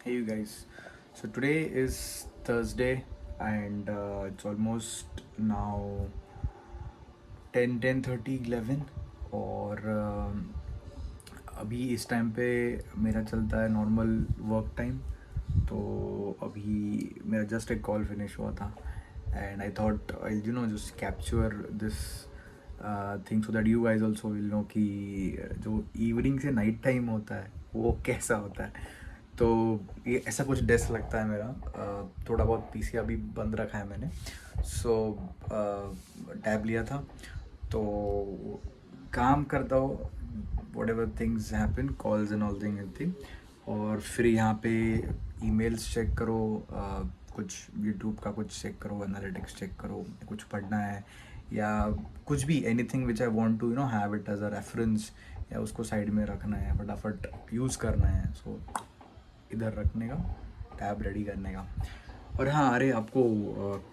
Hey you guys. So today is Thursday and it's almost now 10:30 11 और अभी इस time पे मेरा चलता है नॉर्मल वर्क टाइम। तो अभी मेरा जस्ट एक कॉल फिनिश हुआ था and I thought I just capture this thing so that you guys also will know कि जो इवनिंग से नाइट टाइम होता है वो कैसा होता है। तो ये ऐसा कुछ डेस्क लगता है मेरा। थोड़ा बहुत पीसी अभी बंद रखा है मैंने। सो टैब लिया था तो काम करता हो what ever things happen calls and all thing और फिर यहाँ पे ईमेल्स चेक करो, कुछ यूट्यूब का कुछ चेक करो, एनालिटिक्स चेक करो, कुछ पढ़ना है या कुछ भी anything which I want to have it as a reference या उसको साइड में रखना है, फटाफट यूज़ करना है। सो इधर रखने का, टैब रेडी करने का। और हाँ, अरे आपको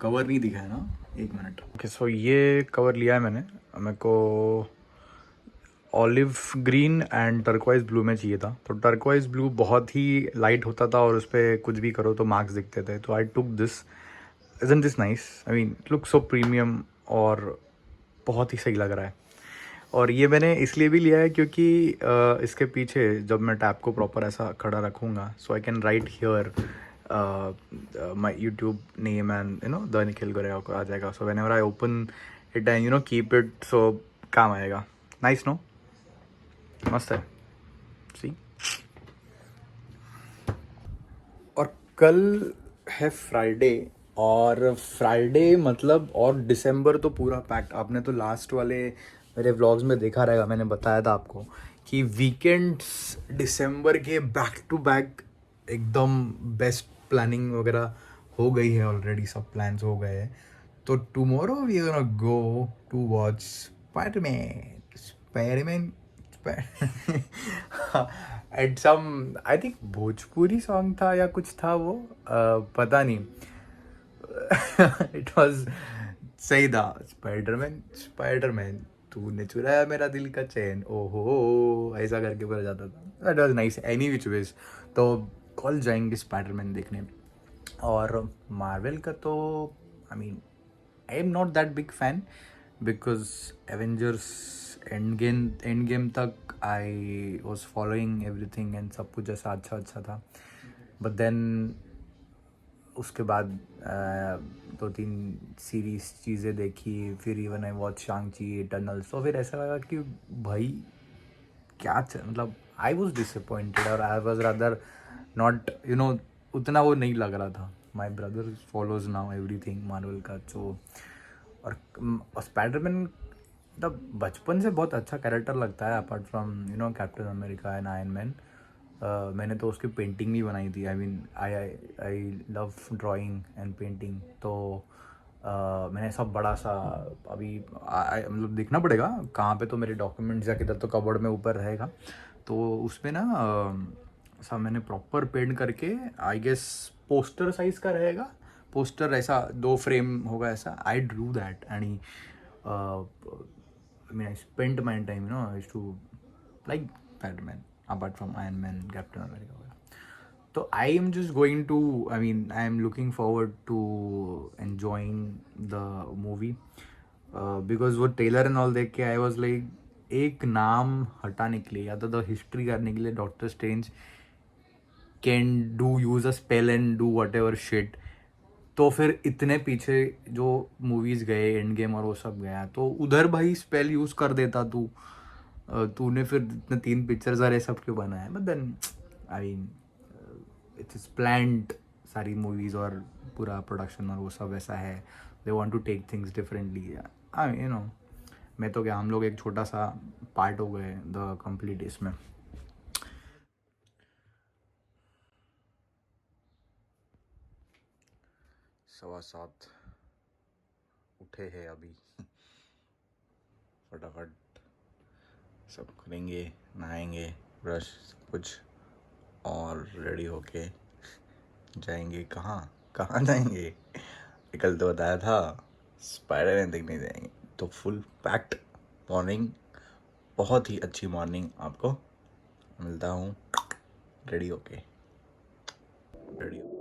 कवर नहीं दिखा है ना, एक मिनट। ओके, सो ये कवर लिया है मैंने, मेरे को olive green and turquoise blue में चाहिए था। तो टर्कवाइज ब्लू बहुत ही लाइट होता था और उस पर कुछ भी करो तो मार्क्स दिखते थे। तो I took this. Isn't this nice? I mean it look so premium और बहुत ही सही लग रहा है। और ये मैंने इसलिए भी लिया है क्योंकि इसके पीछे जब मैं टैब को प्रॉपर ऐसा खड़ा रखूँगा so I can write here my YouTube name and the Nikhil गोरेगा आ जाएगा। So whenever I open it and keep it, so काम आएगा। Nice no? मस्त है। सी। और कल है फ्राइडे, और फ्राइडे मतलब और दिसंबर तो पूरा पैक्ड। आपने तो लास्ट वाले मेरे व्लॉग्स में देखा रहेगा, मैंने बताया था आपको कि वीकेंड्स दिसंबर के बैक टू बैक एकदम बेस्ट प्लानिंग वगैरह हो गई है ऑलरेडी, सब प्लान्स हो गए हैं। तो tomorrow we are gonna go to watch Spiderman. Spiderman at some, I think Bhojpuri song था या कुछ था वो, पता नहीं। इट वाज सही था। स्पाइडरमैन स्पाइडरमैन तूने चुराया मेरा दिल का चैन, ओहो, ऐसा करके बोला जाता था। That was nice any which ways. तो कल जाएंगे स्पाइडरमैन देखने। और मार्वल का तो I mean I am not that big fan because Avengers Endgame तक I was following everything and सब कुछ ऐसा अच्छा अच्छा था। बट देन उसके बाद दो तीन सीरीज चीज़ें देखी, फिर इवन आई वॉच शांग-ची इटर्नल्स। तो फिर ऐसा लगा कि भाई क्या मतलब आई वॉज डिसअपॉइंटेड और आई वॉज रादर नॉट उतना वो नहीं लग रहा था। My brother follows now every thing Marvel का। तो और स्पाइडरमैन मतलब बचपन से बहुत अच्छा कैरेक्टर लगता है, apart from captain America and iron man. मैंने तो उसकी पेंटिंग भी बनाई थी। आई mean I I love drawing and painting. तो मैंने सब बड़ा सा अभी मतलब देखना पड़ेगा कहाँ पे, तो मेरे डॉक्यूमेंट्स या किधर तो कबर्ड में ऊपर रहेगा। तो उसमें ना सब मैंने प्रॉपर पेंट करके, आई गेस पोस्टर साइज का रहेगा। पोस्टर ऐसा 2 फ्रेम होगा ऐसा। I drew that and I mean I spent my time to like Batman apart from Iron Man, Captain America वगैरह। तो I am just going to, I mean I am looking forward to enjoying the movie because वो trailer and all देख के I was like, एक नाम हटाने के लिए या तो द हिस्ट्री करने के लिए doctor strange can do use a spell and do what ever shit. तो फिर इतने पीछे जो मूवीज गए, एंड गेम और वो सब गया, तो उधर भाई स्पेल यूज कर देता तू। तूने फिर इतने 3 पिक्चर्स अरे सब क्यों बनाया? But then I mean it's planned सारी मूवीज और पूरा प्रोडक्शन और वो सब ऐसा है। They want to take things differently. I mean मैं तो क्या, हम लोग एक छोटा सा पार्ट हो गए द कंप्लीट इसमें। 7:15 उठे हैं अभी। फटाफट सब करेंगे, नहाएंगे, ब्रश कुछ, और रेडी होके जाएंगे। कहाँ कहाँ जाएंगे? कल तो बताया था स्पाइडरमैन देखने जाएंगे। तो फुल पैक्ड मॉर्निंग, बहुत ही अच्छी मॉर्निंग आपको मिलता हूँ रेडी होके। रेडी हो।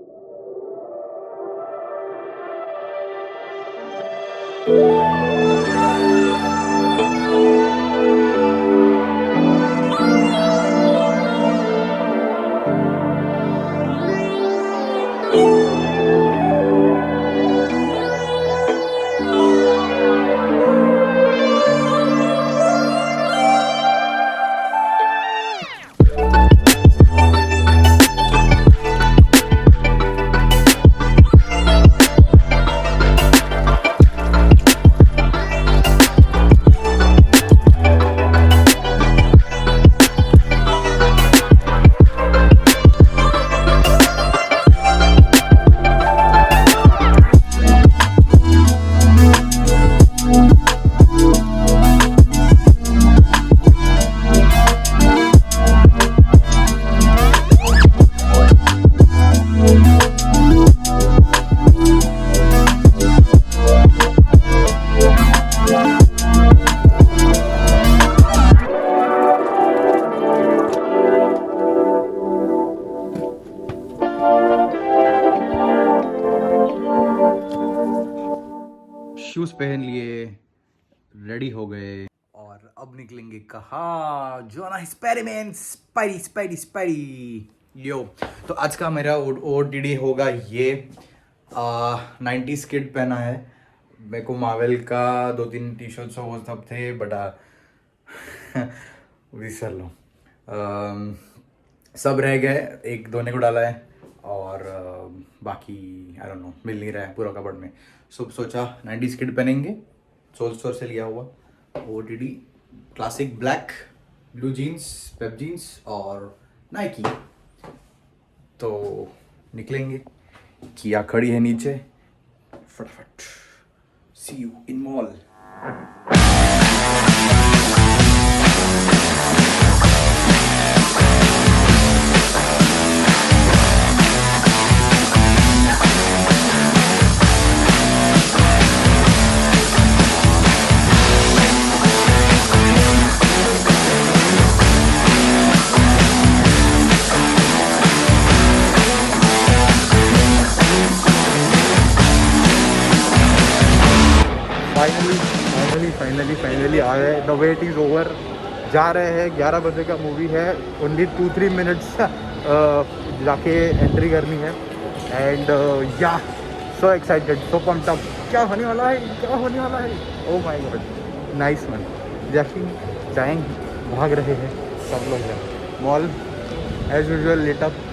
शूज पहन लिए, रेडी हो गए और अब निकलेंगे कहाँ? जोना एक्सपेरिमेंट स्पाइडी स्पाइडी स्पाइडी यो। तो आज का मेरा OOTD होगा ये 90s किड पहना है। मेरे को मार्वल का 2-3 टी शर्ट्स वो सब थे बट विसर लो, सब रह गए, एक धोने को डाला है और बाकी आई डोंट नो, मिल नहीं रहा है पूरा कबर्ड में। सोचा 90s किड पहनेंगे, सोल स्टोर से लिया हुआ OOTD classic black blue jeans, Pepe jeans और नाइकी। तो निकलेंगे, किया खड़ी है नीचे, फटाफट see you in mall. Finally आ गए। The wait is over. जा रहे हैं, 11 बजे का मूवी है, ओनली 2-3 मिनट्स जाके एंट्री करनी है। And yeah so excited, so pumped up. क्या होने वाला है, क्या होने वाला है? Oh my god, nice one. जैसे जाएंगे, भाग रहे हैं सब लोग हैं। Mall as usual lit up,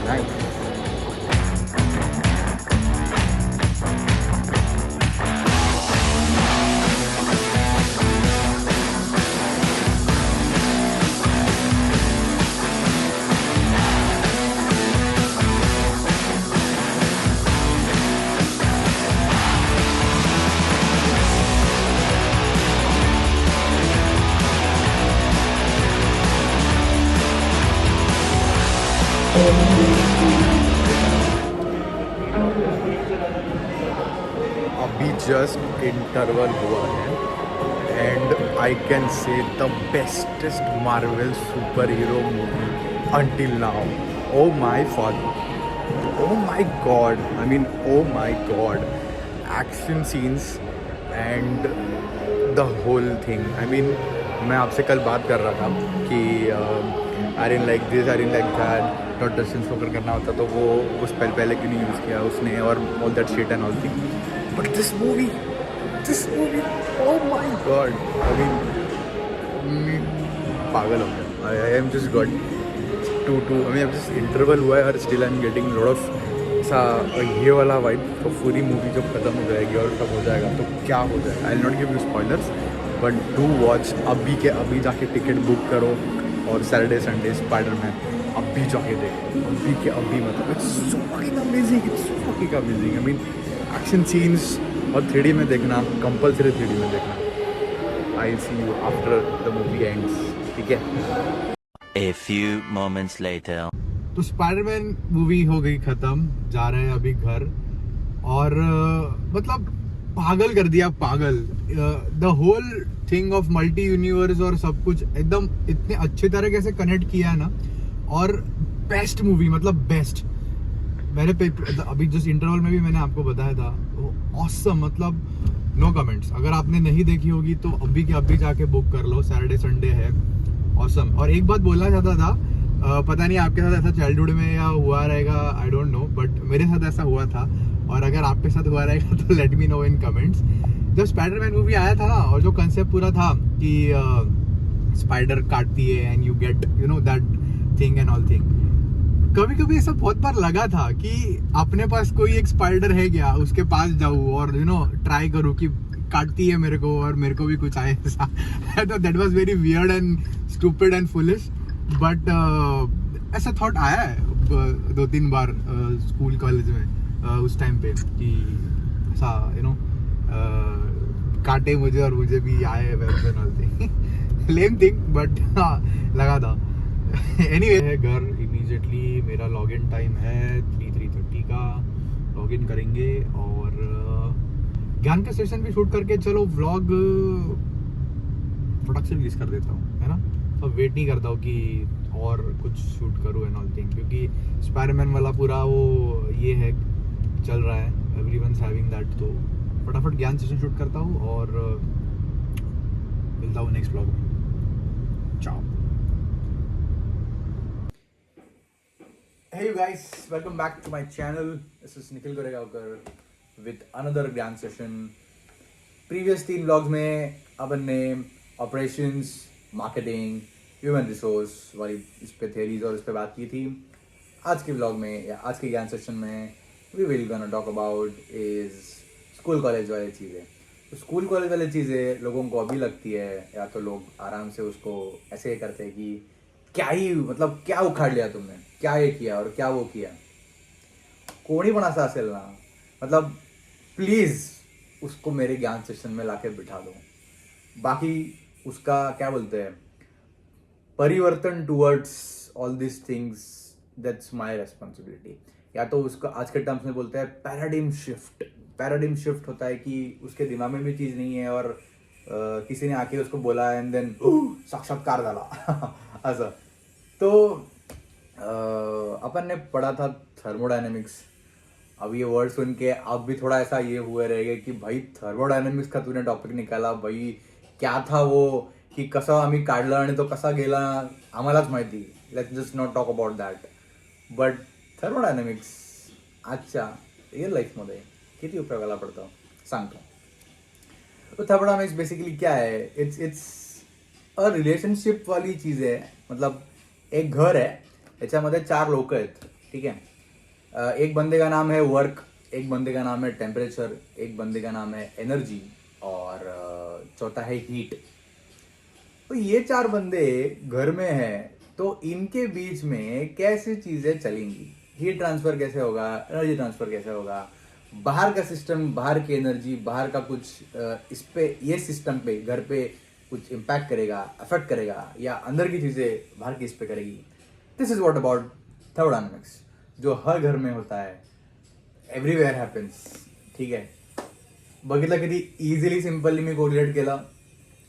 nice. अभी जस्ट इंटरवल हुआ है and I can say the bestest Marvel super hero movie until now. Oh my father, oh my god, I mean oh my god, action scenes and the whole thing. I mean मैं आपसे कल बात कर रहा था कि I didn't like this, I didn't like that, डॉट डस्टिन स्पोकर करना होता तो वो उस पहले क्यों नहीं यूज़ किया उसने, और all that shit and all thing. But this movie, oh my god, I mean पागल हो गया। I am just got to I mean अब जस्ट इंटरवल हुआ है और still I am getting lot of सा ये वाला वाइब। तो पूरी मूवी जब खत्म हो जाएगी और सब हो जाएगा तो क्या हो जाएगा, I will not give you spoilers but do watch. अभी के अभी जाके टिकट बुक करो और सैटरडे संडे स्पाइडरमैन अभी जाके देखो, अभी के अभी। मतलब it's so fucking amazing, it's so fucking amazing. I mean action scenes और 3D में देखना, कंपल्सरी 3D में देखना। I see you after the movie ends, ठीक है? A few moments later. तो स्पाइडरमैन मूवी हो गई खत्म, जा रहे हैं अभी घर। और मतलब पागल कर दिया, पागल। The whole thing of multi universe और सब कुछ एकदम इतने अच्छे तरीके से कनेक्ट किया है ना। और बेस्ट मूवी, मतलब बेस्ट। मैंने अभी जस्ट इंटरवल में भी मैंने आपको बताया था, ऑसम, मतलब नो कमेंट्स। अगर आपने नहीं देखी होगी तो अभी के अभी जाके बुक कर लो, सैटरडे संडे है, ऑसम। और एक बात बोलना चाहता था, पता नहीं आपके साथ ऐसा चाइल्डहुड में या हुआ रहेगा, आई डोंट नो, बट मेरे साथ ऐसा हुआ था, और अगर आपके साथ हुआ रहेगा तो लेट मी नो इन कमेंट्स। जब स्पाइडरमैन मूवी आया था ना, और जो कंसेप्ट पूरा था कि स्पाइडर काटती है and you get you know that thing and all thing, कभी कभी ऐसा बहुत बार लगा था कि अपने पास कोई एक स्पाइडर है क्या, उसके पास जाऊँ और यू नो ट्राई करूँ कि काटती है मेरे को और मेरे को भी कुछ आए ऐसा। तो that was very weird and stupid and foolish, but ऐसा थॉट आया है 2-3 बार स्कूल कॉलेज में उस टाइम पे कि ऐसा यू नो काटे मुझे और मुझे भी आए webs and all thing. Lame thing, but हाँ लगा था। एनीवे है घर, इमीडिएटली मेरा लॉगिन टाइम है 3:30 का, लॉगिन करेंगे और ज्ञान का सेशन भी शूट करके चलो व्लॉग फटाक से रिलीज कर देता हूँ, है ना। तो वेट नहीं करता हूँ कि और कुछ शूट करूँ एंड ऑल थिंग, क्योंकि स्पाइडरमैन वाला पूरा वो ये है चल रहा है, एवरीवनस हैविंग दैट। तो फटाफट ज्ञान सेशन शूट करता हूँ और मिलता हूँ नेक्स्ट व्लॉग में। चाओ। Hey you guys, welcome back to my channel. This is Nikhil Goregaonkar with another ज्ञान सेशन। प्रीवियस 3 व्लॉग्स में अपन ने ऑपरेशंस, मार्केटिंग, ह्यूमन रिसोर्स वाली इस पे थ्योरीज और इस पे बात की थी। आज के व्लॉग में या आज के ज्ञान सेशन में we will gonna talk about is school college वाली चीज़ें। तो स्कूल कॉलेज वाली चीज़ें लोगों को अभी लगती है, या तो लोग आराम से उसको ऐसे करते हैं कि क्या ही मतलब क्या उखाड़ लिया तुमने, क्या ये किया और क्या वो किया। कोणी पण असा असेल ना, मतलब प्लीज उसको मेरे ज्ञान सेशन में लाके बिठा दो। बाकी उसका क्या बोलते हैं, परिवर्तन towards all this things, that's my responsibility. या तो उसका आज के टर्म्स में बोलते हैं पैराडिम शिफ्ट। पैराडिम शिफ्ट होता है कि उसके दिमाग में भी चीज़ नहीं है और किसी ने आके उसको बोला एंड देन साक्षात्कार झाला असं। तो अपन ने पढ़ा था थर्मोडायनेमिक्स। अब ये वर्ड सुन के अब भी थोड़ा ऐसा ये हुआ रहेगा कि भाई थर्मोडायनेमिक्स का तूने टॉपिक निकाला, भाई क्या था वो, की कसं आम्ही काढलं आणि तो कसा गेला आम्हालाच माहिती. Let's just not talk about that. But thermodynamics आजच्या रिअल लाईफमध्ये किती उपयोगाला पडतं सांगतो. तो थर्मोडायनॅमिक्स बेसिकली क्या है, इट्स अ रिलेशनशिप वाली चीज़ है. मतलब एक घर है, याच्यामध्ये 4 लोक आहेत, ठीक है. एक बंदे का नाम है वर्क, एक बंदे का नाम है टेम्परेचर, एक बंदे का नाम है एनर्जी और चौथा है हीट. तो ये 4 बंदे घर में हैं, तो इनके बीच में कैसे चीजें चलेंगी, हीट ट्रांसफर कैसे होगा, एनर्जी ट्रांसफर कैसे होगा, बाहर का सिस्टम, बाहर की एनर्जी, बाहर का कुछ इस पे, ये सिस्टम पे, घर पे कुछ इम्पैक्ट करेगा, अफेक्ट करेगा, या अंदर की चीजें बाहर की इस पे करेगी. This is what about thermodynamics, जो हर घर में होता है, एव्हरीवेअर हॅपन्स. ठीक है, बघितलं किती इझिली सिंपली मी कोरिलेट केलं.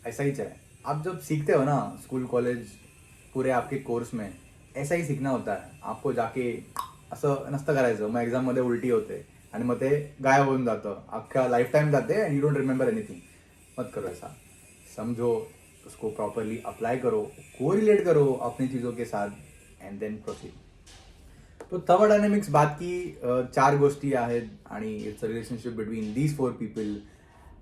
ऐसा ही है. आप जब सीखते हो ना स्कूल कॉलेज पूरे आपके कोर्स में, ऐसा ही सीखना होता है. आपको जाके असं नसतं करायचं, मग एक्झाममध्ये उलटी होते आणि मग ते गायब होऊन जातं, अख्खा लाईफ टाइम जाते and you don't remember anything. मत करो ऐसा. समझो, उसको प्रॉपरली अप्लाई करो, कोरिलेट करो अपनी चीज़ों के साथ एंड देन प्रोसीड. तो थर्मोडायनॅमिक्स बात की 4 गोष्टी आहेत आणि it's a relationship between these 4 people.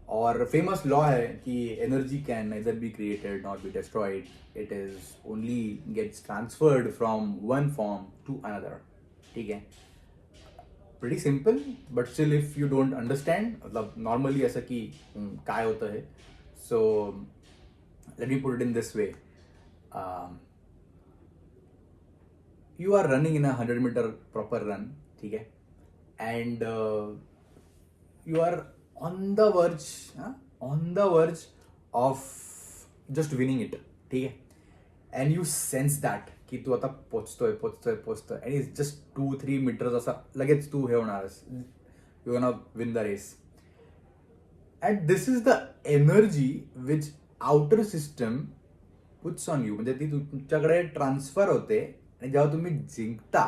और फेमस लॉ है कि energy can neither be created not be destroyed, it is only gets transferred from one form to another. ठीक है, pretty simple, but still if you don't understand, मतलब normally ऐसा कि काय होतं है. So let me put it in this way. You are running in a 100 meter proper run, ठीक है, and you are on the verge of just winning it, ठीक है, and you sense that कि तू आता पोचतोय and it's just 2-3 meters असा लगेच तू हे होणारस, you're gonna win the race. And this is the energy which outer system puts on you, म्हणजे ती तुमच्याकडे ट्रान्सफर होते आणि जेव्हा तुम्ही जिंकता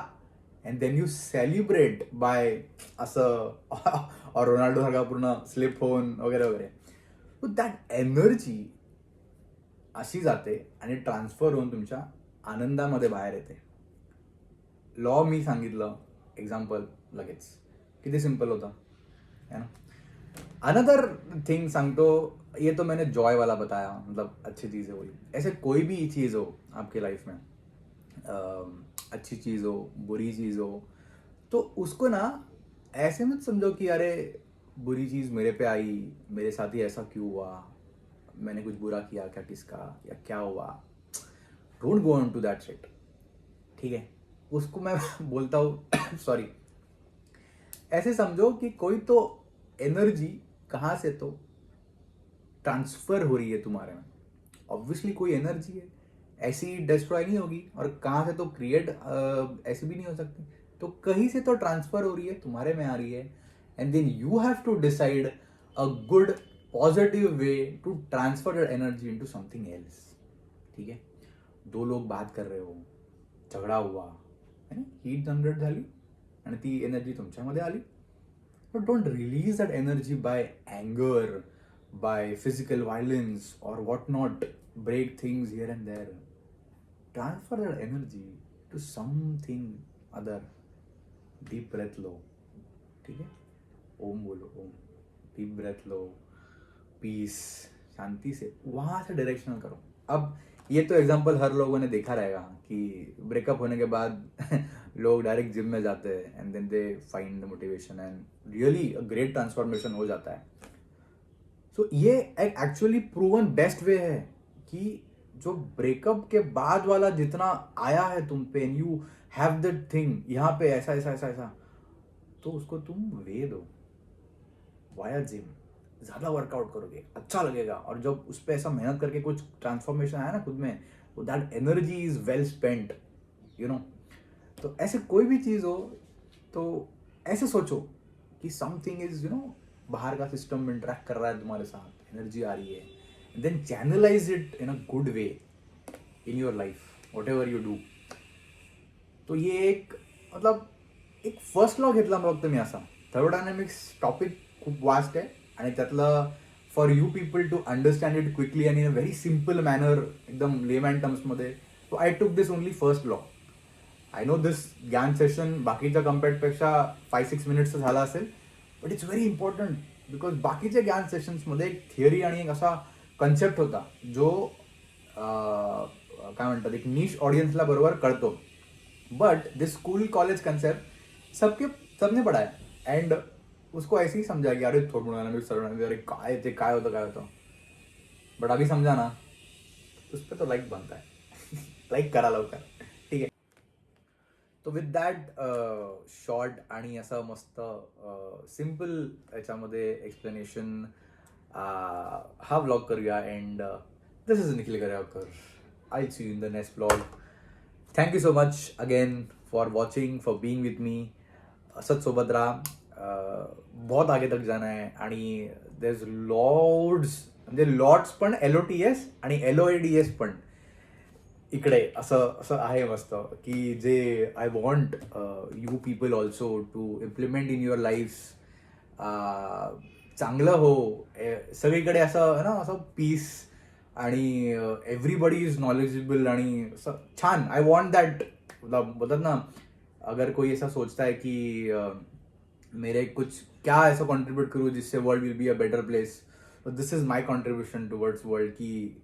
and then you celebrate by असं और रोनाल्डो सारखा पूर्ण स्लिप होऊन वगैरे वगैरे. सो दॅट एनर्जी अशी जाते आणि ट्रान्सफर होऊन तुमच्या आनंदामध्ये बाहेर येते. लॉ मी सांगितलं एक्झाम्पल लगेच, किती सिंपल होतं है ना. अनदर थिंग सांगतो, ये तो मैंने जॉय वाला बताया, मतलब अच्छी चीज़ है वही. ऐसे कोई भी चीज़ हो आपके लाइफ में, अच्छी चीज़ हो बुरी चीज़ हो, तो उसको ना ऐसे मत समझो कि अरे बुरी चीज़ मेरे पे आई, मेरे साथ ही ऐसा क्यों हुआ, मैंने कुछ बुरा किया क्या किसका, या क्या हुआ. Don't go on to that shit. ठीक है, उसको मैं बोलता हूँ सॉरी, ऐसे समझो कि कोई तो एनर्जी कहाँ से तो ट्रांसफर हो रही है तुम्हारे में. ऑब्वियसली कोई एनर्जी है, ऐसी डिस्ट्रॉय नहीं होगी, और कहाँ से तो क्रिएट ऐसी भी नहीं हो सकती. तो कहीं से तो ट्रांसफर हो रही है, तुम्हारे में आ रही है, and then you have to decide a good positive way to transfer that energy into something else. ठीक है, दो लोग बात कर रहे हो, झगडा हुआ है ना, हीट जनरेट झाली आणि ती एनर्जी तुमच्यामध्ये आली. But don't release that energy by anger, by physical violence or whatnot, break things here and there. Transfer that energy to something other. Deep breath लो, ठीक है, ओम बोलो, ओम, deep breath लो, पीस, शांति से वहाँ से डायरेक्शनल करो. अब ये तो एग्जाम्पल हर लोगों ने देखा रहेगा कि ब्रेकअप होने के बाद लोग डायरेक्ट जिम में जाते हैं and then they find the motivation and really a great transformation हो जाता है. सो ये एक एक्चुअली प्रूवन बेस्ट वे है कि जो ब्रेकअप के बाद वाला जितना आया है तुम पे, and you have that thing यहाँ पे ऐसा ऐसा ऐसा ऐसा, तो उसको तुम वे दो वाया जिम. ज़्यादा वर्कआउट करोगे, अच्छा लगेगा, और जब उस पर ऐसा मेहनत करके कुछ ट्रांसफॉर्मेशन आया ना खुद में, तो that energy is well spent, you know. तो ऐसे कोई भी चीज़ हो तो ऐसे सोचो कि समथिंग इज यू नो बाहर का सिस्टम इंटरेक्ट कर रहा है तुम्हारे साथ, एनर्जी आ रही है, then channelize it in a good way in your life, whatever you do. तो ये एक मतलब एक फर्स्ट लॉ घेतला फक्त मी असा. थर्मोडायनॅमिक्स टॉपिक खूप वास्ट आहे आणि त्यातलं for you people to understand it quickly आणि in a very simple manner, एकदम लेमॅन टर्म्समध्ये, so I took this only first law. I know this ज्ञान सेशन बाकीच्या कम्पेअरपेक्षा 5-6 मिनिट्स झाला असेल, but it's very important because बाकीच्या ज्ञान सेशन्समध्ये एक थिअरी आणि एक असा कन्सेप्ट होता जो काय म्हणतात एक निश ऑडियन्सला बरोबर कळतो. But this school college concept सबने पढ़ा है एंड उसको ऐसे ही समझा कि अरे थोड़ा सर अरे काय होतं. बट अभी समझा ना, उस पर तो लाइक बनता है. लाइक करा लवकर, ठीक है. तो विथ दॅट शॉर्ट आणि असं मस्त सिम्पल याच्यामध्ये एक्सप्लेनेशन हा व्लॉग करूया. And this is Nikhil Garewakar. I see you in the next vlog. Thank you so much again for watching, for being with me. असंच सोबत राहा. बहुत आगे तक जाना है आणि देर इज लॉर्ड्स, म्हणजे लॉट्स पण LOTS आणि LOADS पण इकडे असं आहे मस्त, की जे I want you people also to implement in your life. चांगलं हो सगळीकडे असं है ना, असं पीस आणि एव्हरीबडी इज नॉलेजेबल आणि असं छान. I want that. बोलतात ना, अगर कोई ऐसा सोचता है कि मेरे कुछ क्या ऐसा कंट्रीब्यूट करूँ जिससे world will be a better place, तो this is my contribution towards world कि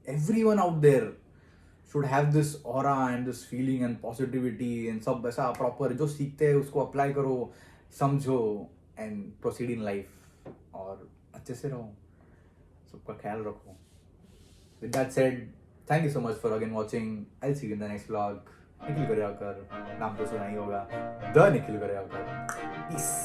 everyone out there should have this aura and this feeling and positivity and सब ऐसा प्रॉपर जो सीखते हैं उसको अप्लाई करो, समझो एंड प्रोसीड इन लाइफ और अच्छे से रहो, सबका ख्याल रखो. With that said, thank you so much for again watching. I see you in the next vlog. Nikhil Garewakar, नाम तो सुना ही होगा, द निखिल गरेवाकर. Peace.